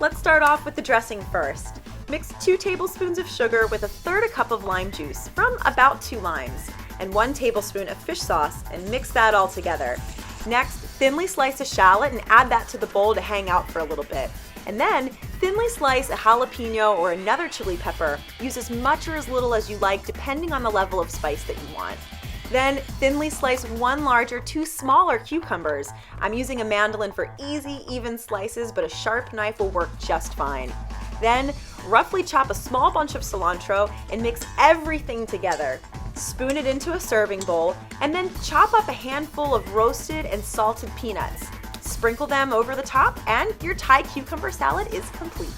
Let's start off with the dressing first. Mix 2 tablespoons of sugar with 1/3 cup of lime juice from about 2 limes, and 1 tablespoon of fish sauce, and mix that all together. Next, thinly slice a shallot and add that to the bowl to hang out for a little bit. And then, thinly slice a jalapeno or another chili pepper. Use as much or as little as you like depending on the level of spice that you want. Then, thinly slice 1 large or 2 smaller cucumbers. I'm using a mandolin for easy, even slices, but a sharp knife will work just fine. Then, roughly chop a small bunch of cilantro and mix everything together. Spoon it into a serving bowl, and then chop up a handful of roasted and salted peanuts. Sprinkle them over the top, and your Thai cucumber salad is complete.